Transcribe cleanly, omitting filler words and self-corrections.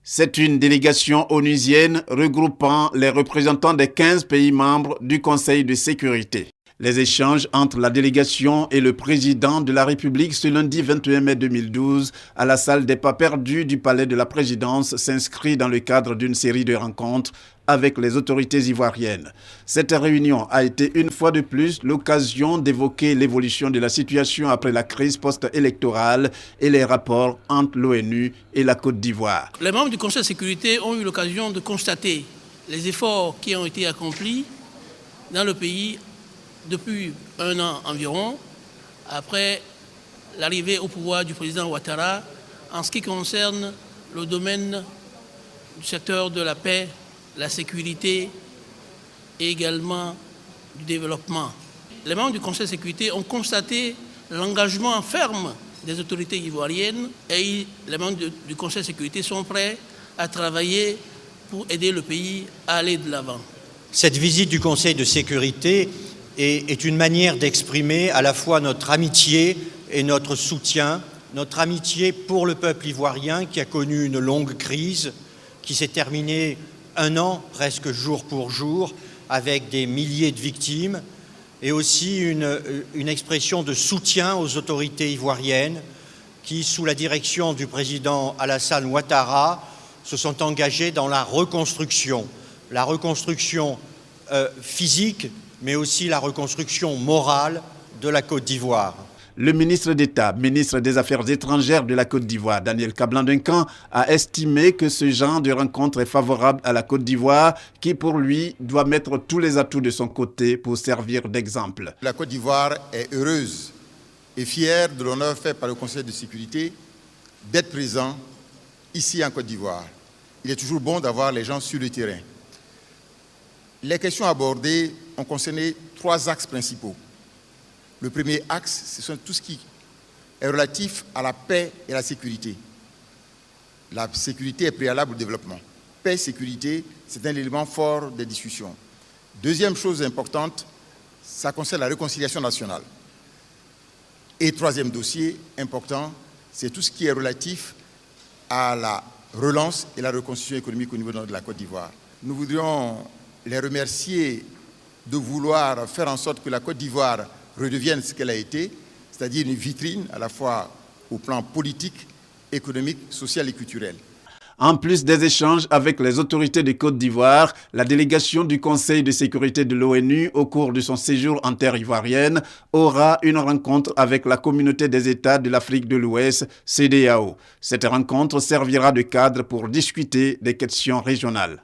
C'est une délégation onusienne regroupant les représentants des 15 pays membres du Conseil de sécurité. Les échanges entre la délégation et le président de la République ce lundi 21 mai 2012 à la salle des pas perdus du palais de la présidence s'inscrit dans le cadre d'une série de rencontres avec les autorités ivoiriennes. Cette réunion a été une fois de plus l'occasion d'évoquer l'évolution de la situation après la crise post-électorale et les rapports entre l'ONU et la Côte d'Ivoire. Les membres du Conseil de sécurité ont eu l'occasion de constater les efforts qui ont été accomplis dans le pays depuis un an environ, après l'arrivée au pouvoir du président Ouattara, en ce qui concerne le domaine du secteur de la paix, la sécurité et également du développement. Les membres du Conseil de sécurité ont constaté l'engagement ferme des autorités ivoiriennes et les membres du Conseil de sécurité sont prêts à travailler pour aider le pays à aller de l'avant. Cette visite du Conseil de sécurité est une manière d'exprimer à la fois notre amitié et notre soutien. Notre amitié pour le peuple ivoirien qui a connu une longue crise, qui s'est terminée un an, presque jour pour jour, avec des milliers de victimes, et aussi une expression de soutien aux autorités ivoiriennes qui, sous la direction du président Alassane Ouattara, se sont engagées dans la reconstruction physique, mais aussi la reconstruction morale de la Côte d'Ivoire. Le ministre d'État, ministre des Affaires étrangères de la Côte d'Ivoire, Daniel Kablan-Duncan, a estimé que ce genre de rencontre est favorable à la Côte d'Ivoire, qui pour lui doit mettre tous les atouts de son côté pour servir d'exemple. La Côte d'Ivoire est heureuse et fière de l'honneur fait par le Conseil de sécurité d'être présent ici en Côte d'Ivoire. Il est toujours bon d'avoir les gens sur le terrain. Les questions abordées ont concerné 3 axes principaux. Le premier axe, c'est tout ce qui est relatif à la paix et la sécurité. La sécurité est préalable au développement. Paix et sécurité, c'est un élément fort des discussions. Deuxième chose importante, ça concerne la réconciliation nationale. Et troisième dossier important, c'est tout ce qui est relatif à la relance et la reconstruction économique au niveau de la Côte d'Ivoire. Nous voudrions les remercier de vouloir faire en sorte que la Côte d'Ivoire redevienne ce qu'elle a été, c'est-à-dire une vitrine à la fois au plan politique, économique, social et culturel. En plus des échanges avec les autorités de Côte d'Ivoire, la délégation du Conseil de sécurité de l'ONU au cours de son séjour en terre ivoirienne aura une rencontre avec la communauté des États de l'Afrique de l'Ouest, CEDEAO. Cette rencontre servira de cadre pour discuter des questions régionales.